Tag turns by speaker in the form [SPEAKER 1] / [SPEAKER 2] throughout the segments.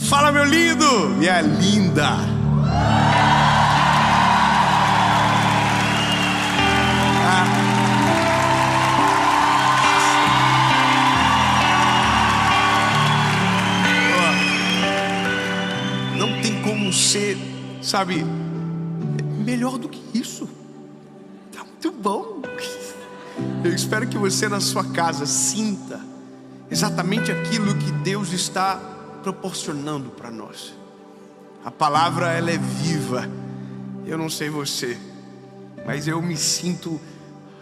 [SPEAKER 1] Fala, meu lindo, minha linda. Não tem como ser, sabe, melhor do que isso. Tá muito bom. Eu espero que você na sua casa sinta exatamente aquilo que Deus está proporcionando para nós. A palavra, ela é viva. Eu não sei você, mas eu me sinto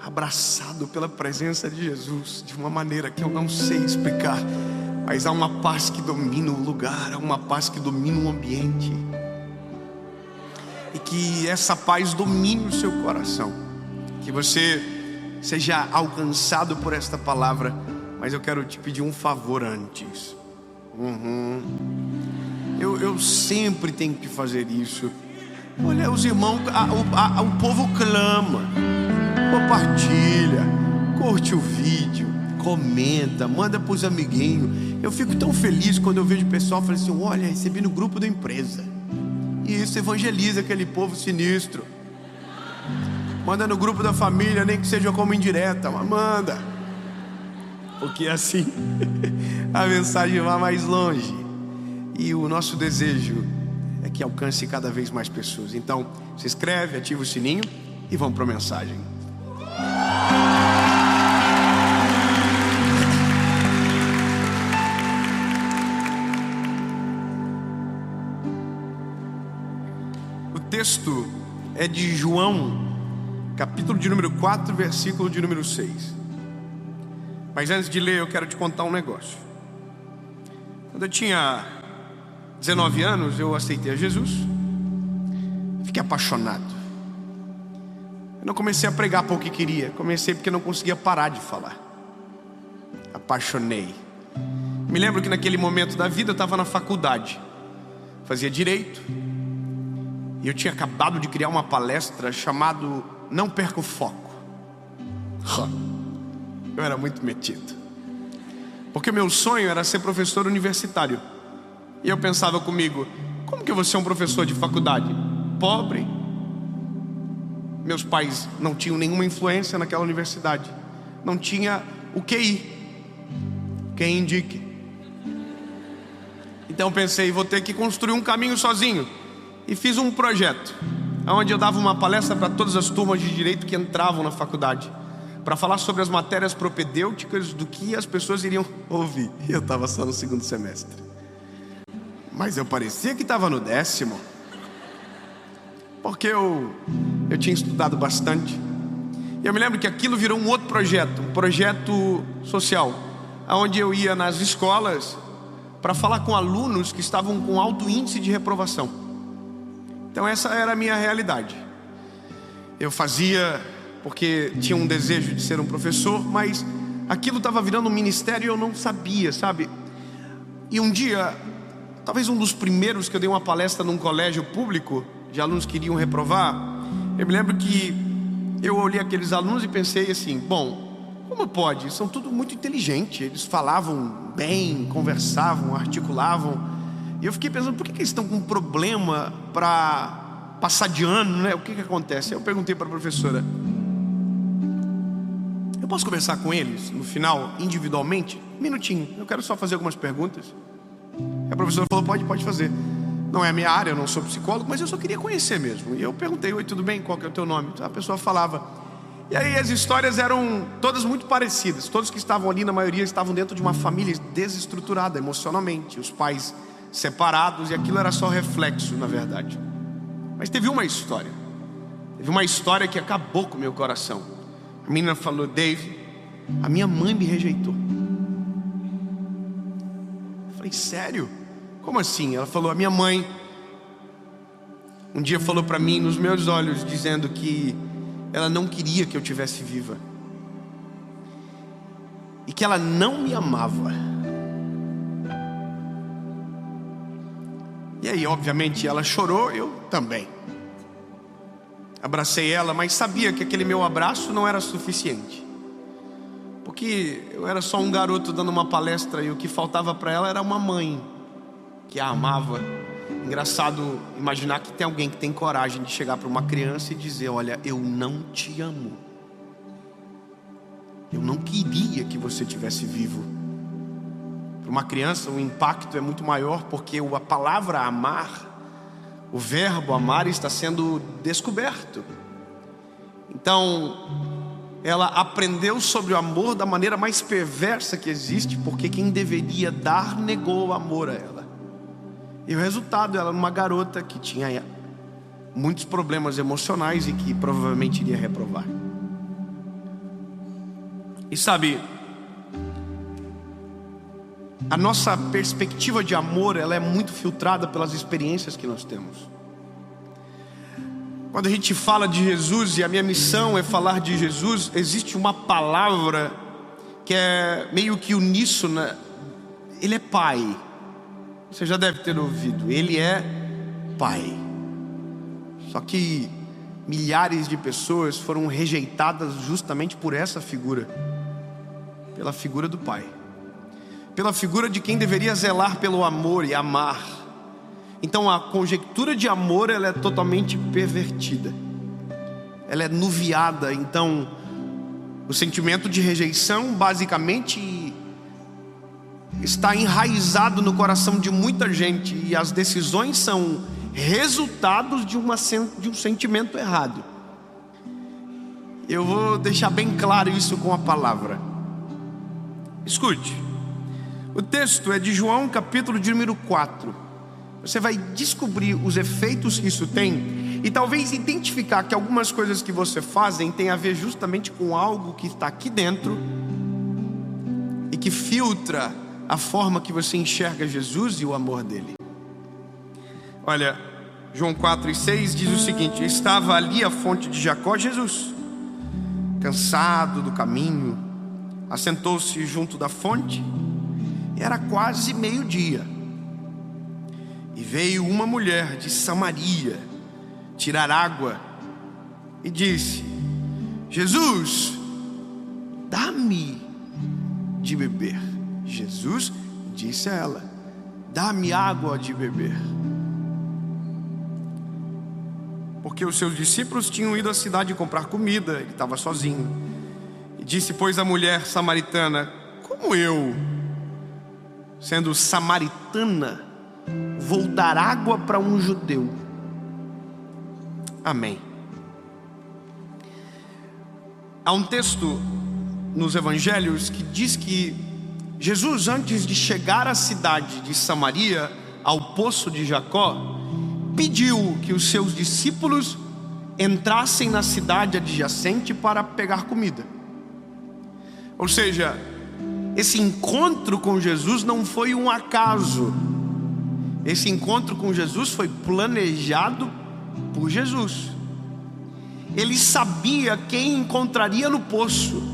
[SPEAKER 1] abraçado pela presença de Jesus de uma maneira que eu não sei explicar. Mas há uma paz que domina o lugar, há uma paz que domina o ambiente, e que essa paz domine o seu coração, que você seja alcançado por esta palavra. Mas eu quero te pedir um favor antes. Eu sempre tenho que fazer isso. Olha, os irmãos, o povo clama. Compartilha, curte o vídeo, comenta, manda para os amiguinhos. Eu fico tão feliz quando eu vejo o pessoal falando assim: olha, recebi no grupo da empresa. E isso evangeliza aquele povo sinistro. Manda no grupo da família, nem que seja como indireta, mas manda, porque assim a mensagem vai mais longe. E o nosso desejo é que alcance cada vez mais pessoas. Então, se inscreve, ativa o sininho e vamos para a mensagem. O texto é de João, capítulo de número 4, versículo de número 6. Mas antes de ler, eu quero te contar um negócio. Quando eu tinha 19 anos, eu aceitei a Jesus. Fiquei apaixonado. Eu não comecei a pregar porque queria. Comecei porque não conseguia parar de falar. Apaixonei. Me lembro que naquele momento da vida eu estava na faculdade. Fazia direito. E eu tinha acabado de criar uma palestra chamada Não Perca o Foco. Eu era muito metido, porque meu sonho era ser professor universitário. E eu pensava comigo: como que eu vou ser um professor de faculdade? Pobre. Meus pais não tinham nenhuma influência naquela universidade. Não tinha o QI, quem indique. Então pensei, vou ter que construir um caminho sozinho. E fiz um projeto onde eu dava uma palestra para todas as turmas de direito que entravam na faculdade, para falar sobre as matérias propedêuticas do que as pessoas iriam ouvir. E eu estava só no segundo semestre, mas eu parecia que estava no 10º, porque eu tinha estudado bastante. E eu me lembro que aquilo virou um outro projeto, um projeto social, onde eu ia nas escolas para falar com alunos que estavam com alto índice de reprovação. Então essa era a minha realidade. Eu fazia porque tinha um desejo de ser um professor, mas aquilo estava virando um ministério e eu não sabia, sabe? E um dia, talvez um dos primeiros que eu dei uma palestra num colégio público de alunos que iriam reprovar, eu me lembro que eu olhei aqueles alunos e pensei assim: bom, como pode? São tudo muito inteligentes, eles falavam bem, conversavam, articulavam. E eu fiquei pensando, por que eles estão com um problema para passar de ano, né? O que acontece? Eu perguntei para a professora: eu posso conversar com eles no final, individualmente? Um minutinho, eu quero só fazer algumas perguntas. E a professora falou: pode fazer. Não é a minha área, eu não sou psicólogo, mas eu só queria conhecer mesmo. E eu perguntei: oi, tudo bem? Qual que é o teu nome? A pessoa falava. E aí as histórias eram todas muito parecidas. Todos que estavam ali, na maioria, estavam dentro de uma família desestruturada emocionalmente. Os pais separados, e aquilo era só reflexo, na verdade. Mas teve uma história que acabou com o meu coração. A menina falou: Dave, a minha mãe me rejeitou. Eu falei: sério? Como assim? Ela falou: a minha mãe um dia falou para mim nos meus olhos, dizendo que ela não queria que eu tivesse viva, e que ela não me amava. E aí, obviamente, ela chorou, eu também. Abracei ela, mas sabia que aquele meu abraço não era suficiente, porque eu era só um garoto dando uma palestra, e o que faltava para ela era uma mãe porque a amava. Engraçado imaginar que tem alguém que tem coragem de chegar para uma criança e dizer: olha, eu não te amo. Eu não queria que você estivesse vivo. Para uma criança o impacto é muito maior, porque a palavra amar, o verbo amar, está sendo descoberto. Então ela aprendeu sobre o amor da maneira mais perversa que existe, porque quem deveria dar negou o amor a ela. E o resultado, ela era uma garota que tinha muitos problemas emocionais e que provavelmente iria reprovar. E sabe, a nossa perspectiva de amor, ela é muito filtrada pelas experiências que nós temos. Quando a gente fala de Jesus, e a minha missão é falar de Jesus, existe uma palavra que é meio que uníssona. Ele é Pai. Você já deve ter ouvido. Ele é Pai. Só que milhares de pessoas foram rejeitadas justamente por essa figura. Pela figura do Pai. Pela figura de quem deveria zelar pelo amor e amar. Então a conjectura de amor, ela é totalmente pervertida. Ela é nuviada. Então o sentimento de rejeição basicamente está enraizado no coração de muita gente. E as decisões são resultados de um sentimento errado. Eu vou deixar bem claro isso com a palavra. Escute. O texto é de João, capítulo de número 4. Você vai descobrir os efeitos que isso tem e talvez identificar que algumas coisas que você fazem tem a ver justamente com algo que está aqui dentro e que filtra a forma que você enxerga Jesus e o amor dele. Olha, João 4:6 diz o seguinte: estava ali a fonte de Jacó. Jesus, cansado do caminho, assentou-se junto da fonte. Era quase meio-dia. E veio uma mulher de Samaria tirar água e disse: Jesus, dá-me de beber. Jesus disse a ela: dá-me água de beber. Porque os seus discípulos tinham ido à cidade comprar comida. Ele estava sozinho. E disse, pois, a mulher samaritana: como eu, sendo samaritana, vou dar água para um judeu? Amém. Há um texto nos evangelhos que diz que Jesus, antes de chegar à cidade de Samaria, ao poço de Jacó, pediu que os seus discípulos entrassem na cidade adjacente para pegar comida. Ou seja, esse encontro com Jesus não foi um acaso. Esse encontro com Jesus foi planejado por Jesus. Ele sabia quem encontraria no poço.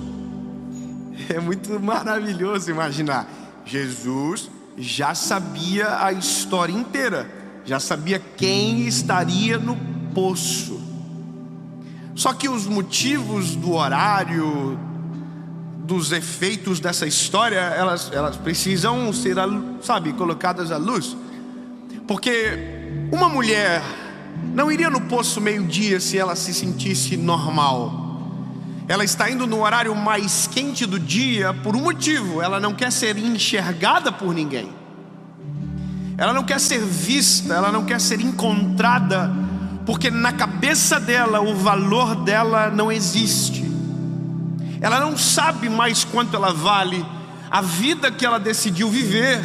[SPEAKER 1] É muito maravilhoso imaginar. Jesus já sabia a história inteira. Já sabia quem estaria no poço. Só que os motivos do horário, dos efeitos dessa história, elas precisam ser, colocadas à luz. Porque uma mulher não iria no poço meio-dia se ela se sentisse normal. Ela está indo no horário mais quente do dia por um motivo. Ela não quer ser enxergada por ninguém. Ela não quer ser vista, ela não quer ser encontrada, porque na cabeça dela o valor dela não existe. Ela não sabe mais quanto ela vale. A vida que ela decidiu viver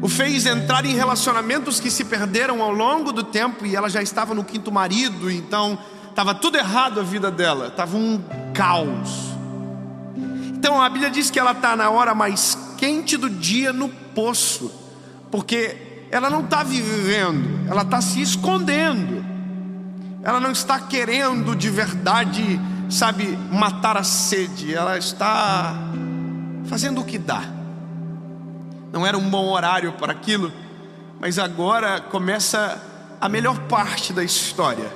[SPEAKER 1] o fez entrar em relacionamentos que se perderam ao longo do tempo. E ela já estava no 5º marido, então estava tudo errado a vida dela, estava um caos. Então a Bíblia diz que ela está na hora mais quente do dia no poço, porque ela não está vivendo, ela está se escondendo. Ela não está querendo de verdade, matar a sede. Ela está fazendo o que dá. Não era um bom horário para aquilo, mas agora começa a melhor parte da história,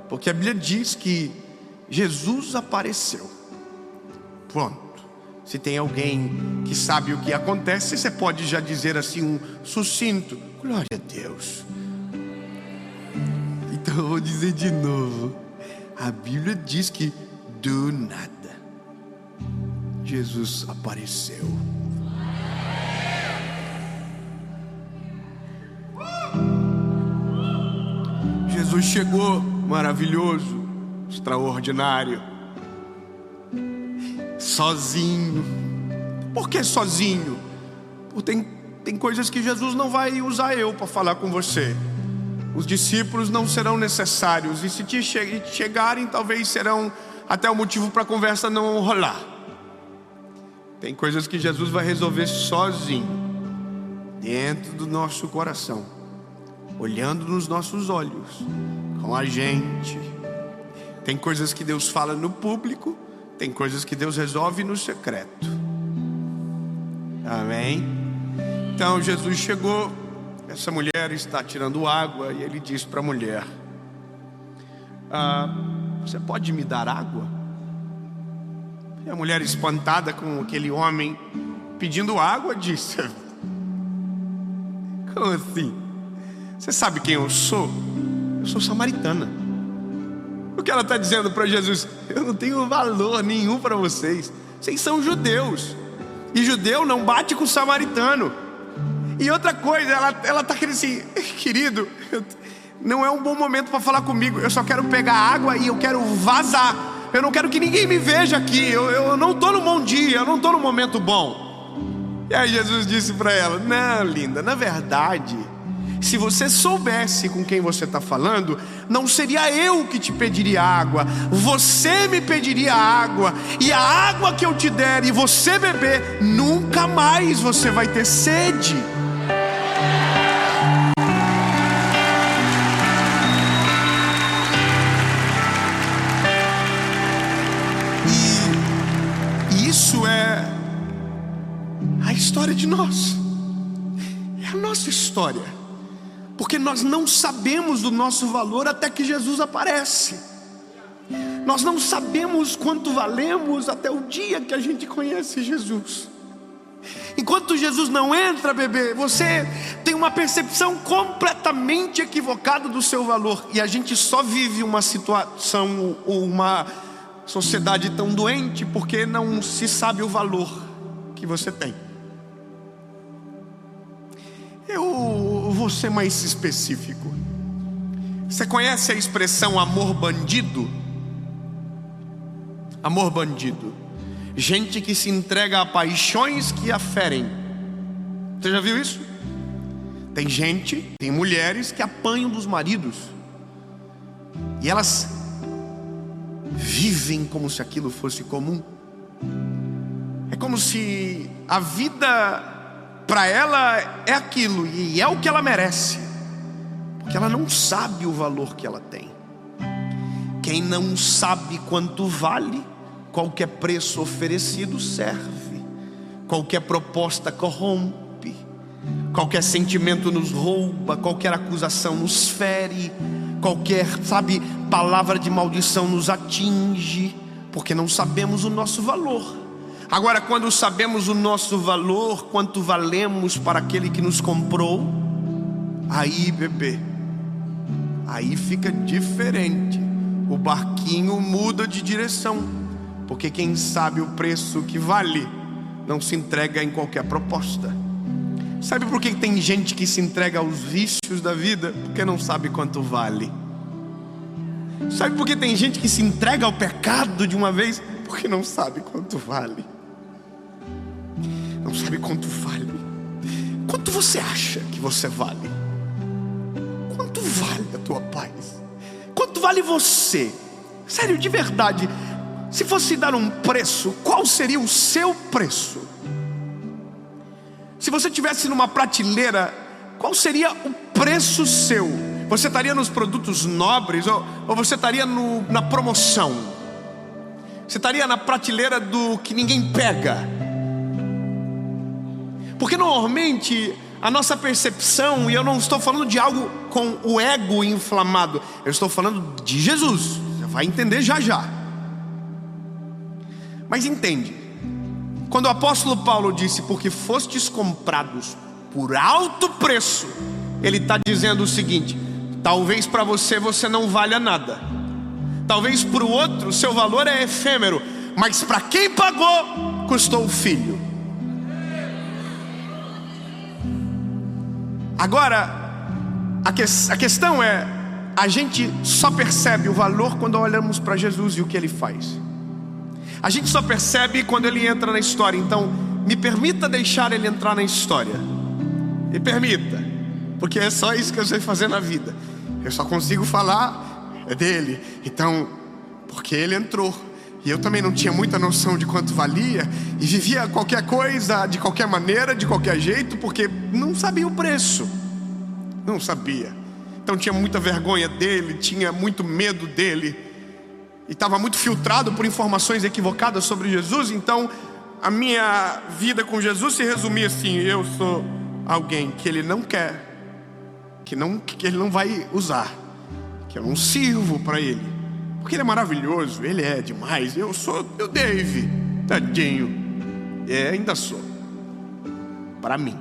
[SPEAKER 1] porque a Bíblia diz que Jesus apareceu. Pronto. Se tem alguém que sabe o que acontece, você pode já dizer assim um sucinto: Glória a Deus. Então eu vou dizer de novo. A Bíblia diz que do nada Jesus apareceu. Jesus chegou maravilhoso, extraordinário, sozinho. Por que sozinho? Porque tem coisas que Jesus não vai usar eu para falar com você. Os discípulos não serão necessários, e se chegarem, talvez serão até o motivo para a conversa não rolar. Tem coisas que Jesus vai resolver sozinho, dentro do nosso coração, olhando nos nossos olhos, com a gente. Tem coisas que Deus fala no público, tem coisas que Deus resolve no secreto. Amém? Então Jesus chegou, essa mulher está tirando água, e ele disse para a mulher: você pode me dar água? E a mulher, espantada com aquele homem pedindo água, disse: como assim? Você sabe quem eu sou? Eu sou samaritana. O que ela está dizendo para Jesus? Eu não tenho valor nenhum para vocês. Vocês são judeus, e judeu não bate com samaritano. E outra coisa, ela está querendo assim: querido, não é um bom momento para falar comigo. Eu só quero pegar água e eu quero vazar. Eu não quero que ninguém me veja aqui. Eu não estou no bom dia, eu não estou no momento bom. E aí Jesus disse para ela: não, linda, na verdade, se você soubesse com quem você está falando, não seria eu que te pediria água, você me pediria água. E a água que eu te der e você beber, nunca mais você vai ter sede. E isso é a história de nós. É a nossa história. Porque nós não sabemos do nosso valor até que Jesus aparece. Nós não sabemos quanto valemos até o dia que a gente conhece Jesus. Enquanto Jesus não entra, bebê, você tem uma percepção completamente equivocada do seu valor. E a gente só vive uma situação, uma sociedade tão doente, porque não se sabe o valor que você tem. Eu vou ser mais específico. Você conhece a expressão amor bandido? Amor bandido. Gente que se entrega a paixões que a ferem. Você já viu isso? Tem mulheres que apanham dos maridos, e elas vivem como se aquilo fosse comum. É como se a vida para ela é aquilo, e é o que ela merece, porque ela não sabe o valor que ela tem. Quem não sabe quanto vale, qualquer preço oferecido serve, qualquer proposta corrompe, qualquer sentimento nos rouba, qualquer acusação nos fere, qualquer, palavra de maldição nos atinge, porque não sabemos o nosso valor. Agora, quando sabemos o nosso valor, quanto valemos para aquele que nos comprou, aí, bebê, aí fica diferente. O barquinho muda de direção, porque quem sabe o preço que vale não se entrega em qualquer proposta. Sabe por que tem gente que se entrega aos vícios da vida? Porque não sabe quanto vale. Sabe por que tem gente que se entrega ao pecado de uma vez? Porque não sabe quanto vale. Não sabe quanto vale. Quanto você acha que você vale? Quanto vale a tua paz? Quanto vale você? Sério, de verdade, se fosse dar um preço, qual seria o seu preço? Se você estivesse numa prateleira, qual seria o preço seu? Você estaria nos produtos nobres, ou você estaria na promoção? Você estaria na prateleira do que ninguém pega? Porque normalmente a nossa percepção, e eu não estou falando de algo com o ego inflamado, eu estou falando de Jesus. Você vai entender já já. Mas entende, quando o apóstolo Paulo disse: porque fostes comprados por alto preço, Ele está dizendo o seguinte: talvez para você não valha nada, talvez para o outro seu valor é efêmero, mas para quem pagou, custou o filho. Agora, a questão é, a gente só percebe o valor quando olhamos para Jesus e o que Ele faz. A gente só percebe quando Ele entra na história. Então, me permita deixar Ele entrar na história. Me permita, porque é só isso que eu sei fazer na vida. Eu só consigo falar dele. Então, porque Ele entrou, e eu também não tinha muita noção de quanto valia, e vivia qualquer coisa, de qualquer maneira, de qualquer jeito, porque não sabia o preço. Não sabia. Então tinha muita vergonha dele, tinha muito medo dele, e estava muito filtrado por informações equivocadas sobre Jesus. Então a minha vida com Jesus se resumia assim: eu sou alguém que Ele não quer, que Ele não vai usar, que eu não sirvo para Ele, porque Ele é maravilhoso, Ele é demais. Eu Dave, tadinho, ainda sou, para mim.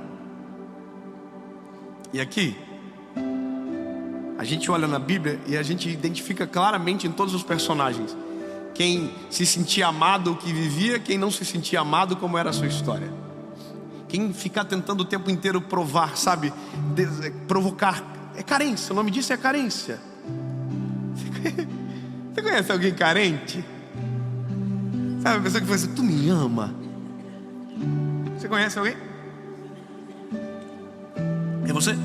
[SPEAKER 1] E aqui a gente olha na Bíblia e a gente identifica claramente em todos os personagens quem se sentia amado, o que vivia, quem não se sentia amado, como era a sua história. Quem ficar tentando o tempo inteiro provar, sabe, provocar, é carência, o nome disso é carência. Você conhece alguém carente? Sabe, a pessoa que fala assim: tu me ama. Você conhece alguém? É você?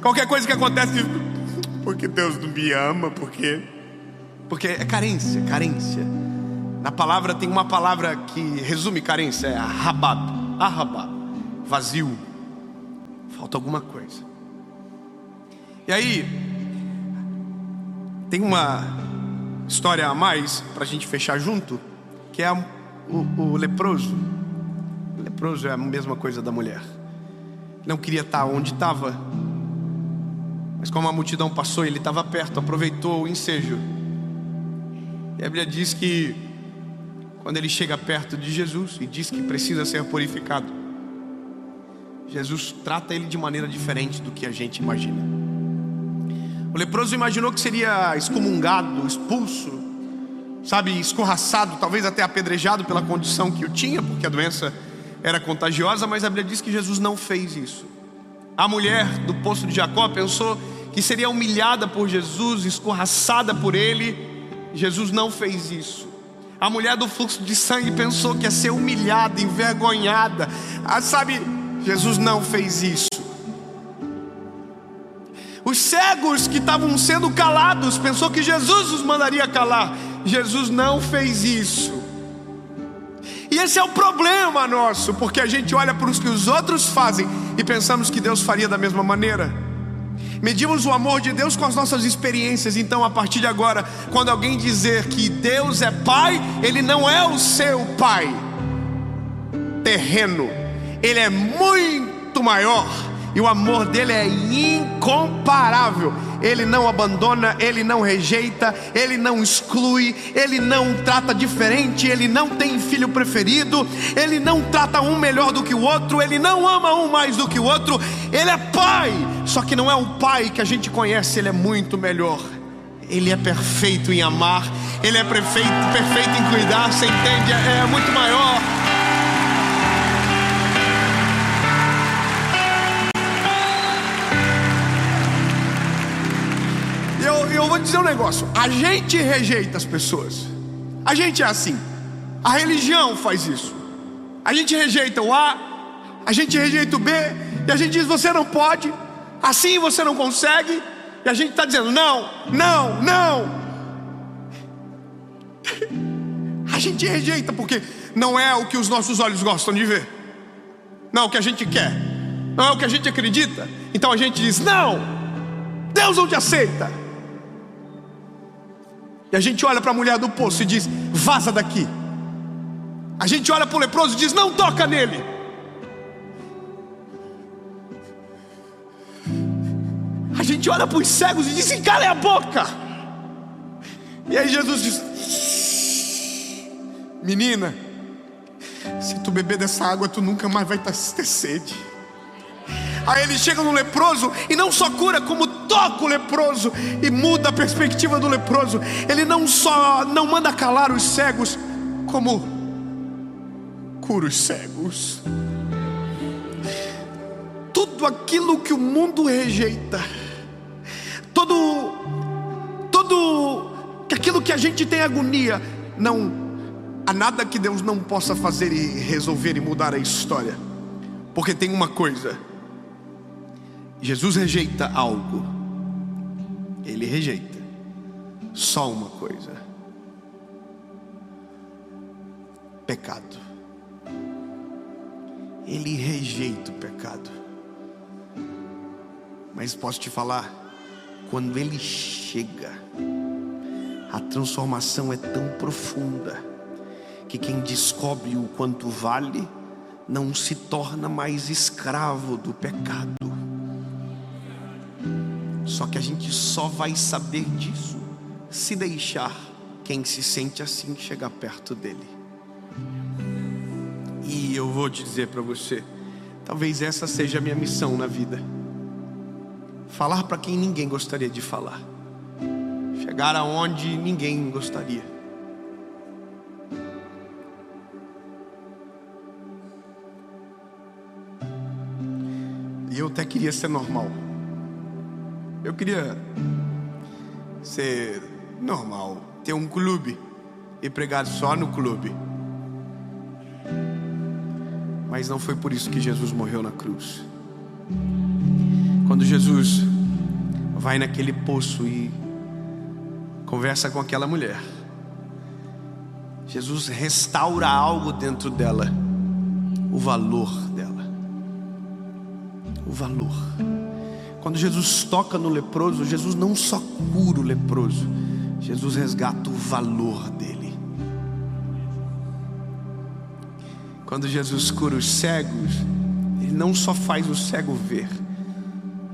[SPEAKER 1] Qualquer coisa que acontece, porque Deus não me ama, porque é carência. Na palavra tem uma palavra que resume carência, é arrabab, vazio, falta alguma coisa. E aí tem uma história a mais para a gente fechar junto, que é o leproso. O leproso é a mesma coisa da mulher. Não queria estar onde estava, mas como a multidão passou, ele estava perto, aproveitou o ensejo. E a Bíblia diz que quando ele chega perto de Jesus e diz que precisa ser purificado, Jesus trata ele de maneira diferente do que a gente imagina. O leproso imaginou que seria excomungado, expulso, sabe, escorraçado, talvez até apedrejado pela condição que o tinha, porque a doença era contagiosa. Mas a Bíblia diz que Jesus não fez isso. A mulher do poço de Jacó pensou que seria humilhada por Jesus, escorraçada por ele. Jesus não fez isso. A mulher do fluxo de sangue pensou que ia ser humilhada, envergonhada. Sabe, Jesus não fez isso. Os cegos que estavam sendo calados pensou que Jesus os mandaria calar. Jesus não fez isso. E esse é o problema nosso, porque a gente olha para os que os outros fazem e pensamos que Deus faria da mesma maneira. Medimos o amor de Deus com as nossas experiências. Então, a partir de agora, quando alguém dizer que Deus é Pai, Ele não é o seu Pai terreno. Ele é muito maior, e o amor dele é incomparável. Ele não abandona, Ele não rejeita, Ele não exclui, Ele não trata diferente, Ele não tem filho preferido, Ele não trata um melhor do que o outro, Ele não ama um mais do que o outro. Ele é Pai, só que não é o Pai que a gente conhece. Ele é muito melhor. Ele é perfeito em amar, Ele é perfeito em cuidar, você entende? É muito maior. Eu vou dizer um negócio: a gente rejeita as pessoas. A gente é assim. A religião faz isso. A gente rejeita o A, a gente rejeita o B, e a gente diz: você não pode, assim você não consegue. E a gente está dizendo: não. A gente rejeita porque não é o que os nossos olhos gostam de ver, não é o que a gente quer, não é o que a gente acredita. Então a gente diz: não, Deus não te aceita. E a gente olha para a mulher do poço e diz: vaza daqui. A gente olha para o leproso e diz: não toca nele. A gente olha para os cegos e diz: cala a boca. E aí Jesus diz: menina, se tu beber dessa água, tu nunca mais vai ter sede. Aí ele chega no leproso e não só cura, como toca o leproso e muda a perspectiva do leproso. Ele não só não manda calar os cegos, como cura os cegos. Tudo aquilo que o mundo rejeita, aquilo que a gente tem agonia, não há nada que Deus não possa fazer e resolver e mudar a história. Porque tem uma coisa: Jesus rejeita algo. Ele rejeita só uma coisa: pecado. Ele rejeita o pecado. Mas posso te falar, quando ele chega, a transformação é tão profunda que quem descobre o quanto vale não se torna mais escravo do pecado. Só que a gente só vai saber disso se deixar quem se sente assim chegar perto dele. E eu vou te dizer para você, talvez essa seja a minha missão na vida: falar para quem ninguém gostaria de falar, chegar aonde ninguém gostaria. E eu até queria ser normal. Eu queria ser normal, ter um clube e pregar só no clube. Mas não foi por isso que Jesus morreu na cruz. Quando Jesus vai naquele poço e conversa com aquela mulher, Jesus restaura algo dentro dela, o valor dela. O valor. Quando Jesus toca no leproso, Jesus não só cura o leproso, Jesus resgata o valor dele. Quando Jesus cura os cegos, ele não só faz o cego ver,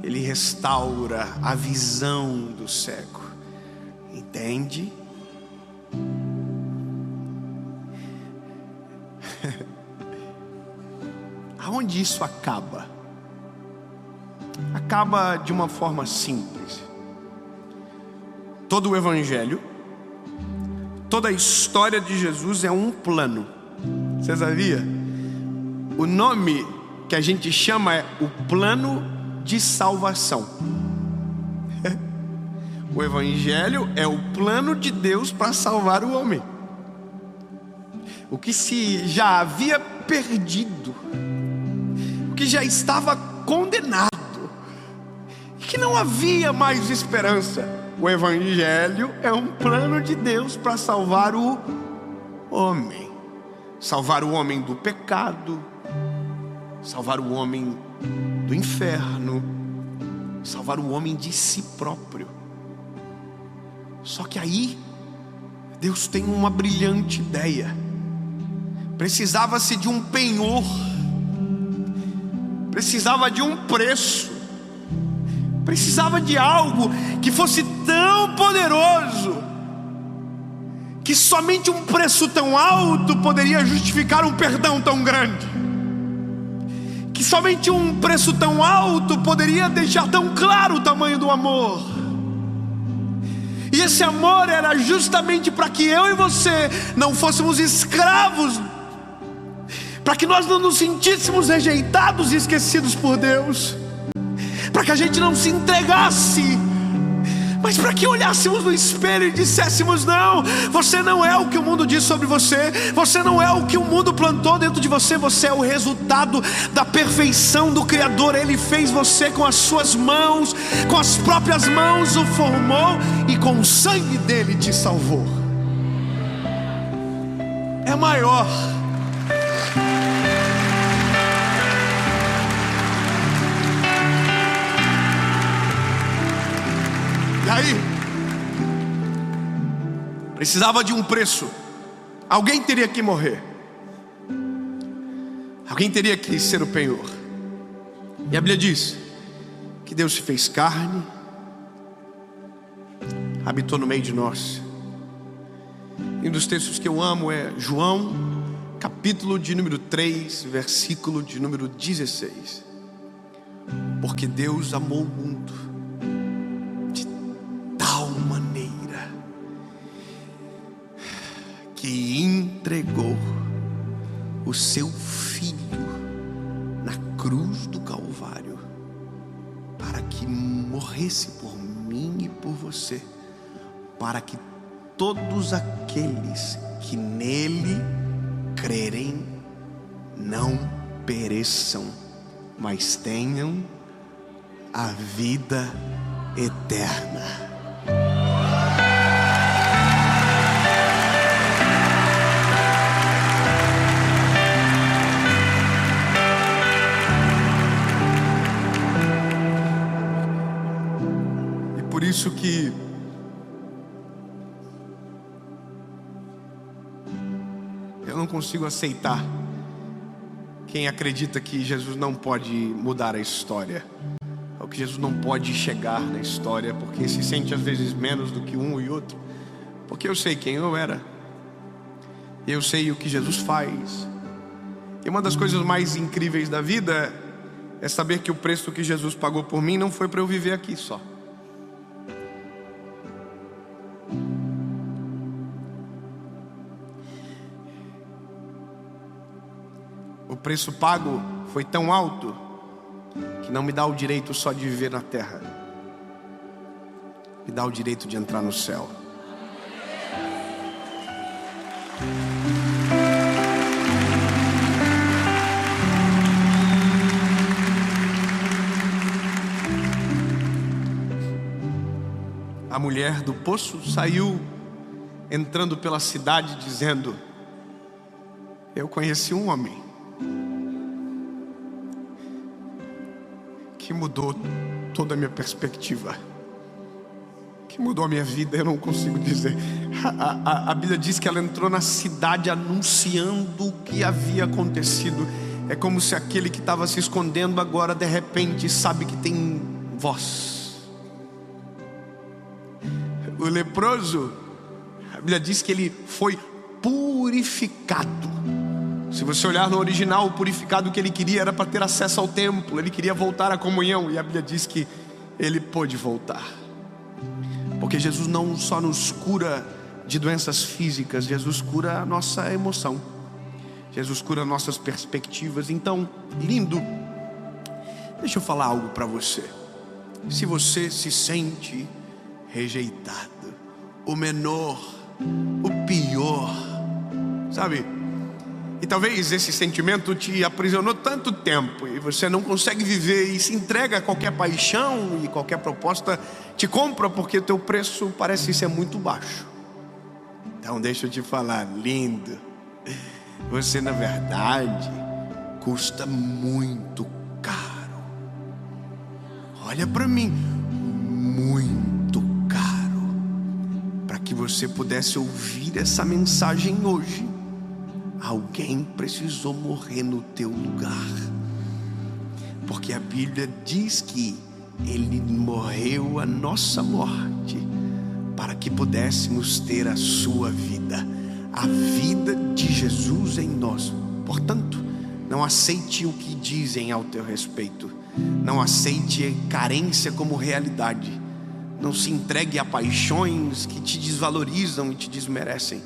[SPEAKER 1] ele restaura a visão do cego. Entende? Aonde isso acaba? Acaba de uma forma simples. Todo o evangelho, toda a história de Jesus é um plano. Você sabia? O nome que a gente chama é o plano de salvação. O evangelho é o plano de Deus para salvar o homem. O que se já havia perdido, o que já estava condenado, que não havia mais esperança. O evangelho é um plano de Deus para salvar o homem. Salvar o homem do pecado, salvar o homem do inferno, salvar o homem de si próprio. Só que aí Deus tem uma brilhante ideia. Precisava-se de um penhor, precisava de um preço, precisava de algo que fosse tão poderoso que somente um preço tão alto poderia justificar um perdão tão grande, que somente um preço tão alto poderia deixar tão claro o tamanho do amor. E esse amor era justamente para que eu e você não fôssemos escravos, para que nós não nos sentíssemos rejeitados e esquecidos por Deus, para que a gente não se entregasse, mas para que olhássemos no espelho e disséssemos: não, você não é o que o mundo diz sobre você, você não é o que o mundo plantou dentro de você, você é o resultado da perfeição do Criador. Ele fez você com as suas mãos, com as próprias mãos o formou e com o sangue dele te salvou. É maior. E aí, precisava de um preço. Alguém teria que morrer, alguém teria que ser o penhor. E a Bíblia diz que Deus se fez carne, habitou no meio de nós. E um dos textos que eu amo é João, capítulo de número 3, versículo de número 16. Porque Deus amou o mundo de tal maneira que entregou o seu Filho na cruz do Calvário, para que morresse por mim e por você, para que todos aqueles que nele crerem não pereçam, mas tenham a vida eterna. E por isso que eu não consigo aceitar quem acredita que Jesus não pode mudar a história, ou que Jesus não pode chegar na história, porque se sente às vezes menos do que um e outro. Porque eu sei quem eu era, eu sei o que Jesus faz. E uma das coisas mais incríveis da vida é saber que o preço que Jesus pagou por mim não foi para eu viver aqui só. O preço pago foi tão alto que não me dá o direito só de viver na terra, me dá o direito de entrar no céu. A mulher do poço saiu entrando pela cidade dizendo: eu conheci um homem que mudou toda a minha perspectiva, que mudou a minha vida. Eu não consigo dizer. A Bíblia diz que ela entrou na cidade anunciando o que havia acontecido. É como se aquele que estava se escondendo agora de repente sabe que tem voz. O leproso, a Bíblia diz que ele foi purificado. Se você olhar no original, o purificado que ele queria era para ter acesso ao templo. Ele queria voltar à comunhão, e a Bíblia diz que ele pôde voltar. Porque Jesus não só nos cura de doenças físicas, Jesus cura a nossa emoção, Jesus cura nossas perspectivas. Então, lindo, deixa eu falar algo para você. Se você se sente rejeitado, o menor, o pior, sabe? E talvez esse sentimento te aprisionou tanto tempo e você não consegue viver e se entrega a qualquer paixão, e qualquer proposta te compra porque o teu preço parece ser muito baixo. Então deixa eu te falar, lindo, você na verdade custa muito caro. Olha para mim, muito caro, para que você pudesse ouvir essa mensagem hoje. Alguém precisou morrer no teu lugar, porque a Bíblia diz que Ele morreu a nossa morte para que pudéssemos ter a sua vida, a vida de Jesus em nós. Portanto, não aceite o que dizem ao teu respeito, não aceite carência como realidade, não se entregue a paixões que te desvalorizam e te desmerecem.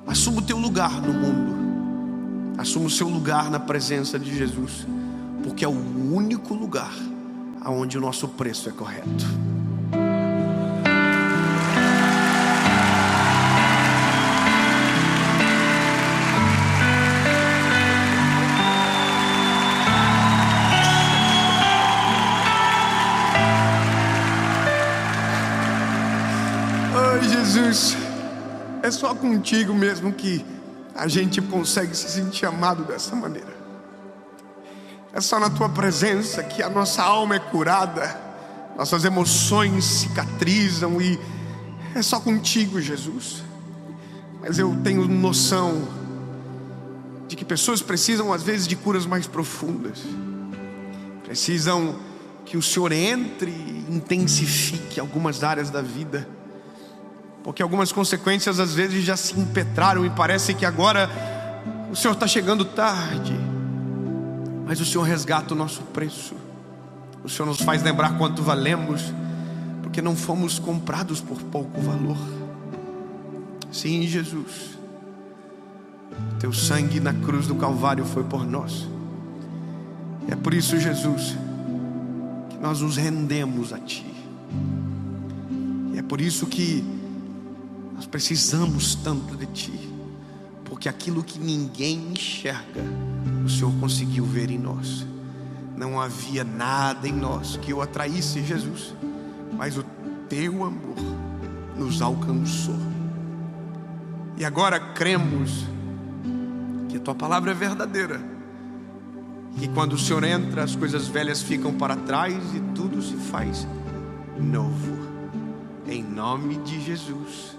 [SPEAKER 1] Assuma o teu lugar no mundo, assuma o seu lugar na presença de Jesus, porque é o único lugar onde o nosso preço é correto. Ai, Jesus, é só contigo mesmo que a gente consegue se sentir amado dessa maneira. É só na tua presença que a nossa alma é curada, nossas emoções cicatrizam, e é só contigo, Jesus. Mas eu tenho noção de que pessoas precisam às vezes de curas mais profundas, precisam que o Senhor entre e intensifique algumas áreas da vida, porque algumas consequências às vezes já se impetraram e parece que agora o Senhor está chegando tarde. Mas o Senhor resgata o nosso preço, O Senhor nos faz lembrar quanto valemos, porque não fomos comprados por pouco valor. Sim, Jesus, teu sangue na cruz do Calvário foi por nós. É por isso, Jesus, que nós nos rendemos a Ti. E é por isso que nós precisamos tanto de Ti, porque aquilo que ninguém enxerga, o Senhor conseguiu ver em nós. Não havia nada em nós que o atraísse, Jesus, mas o Teu amor nos alcançou. E agora cremos que a Tua palavra é verdadeira, que quando o Senhor entra, as coisas velhas ficam para trás e tudo se faz novo. Em nome de Jesus.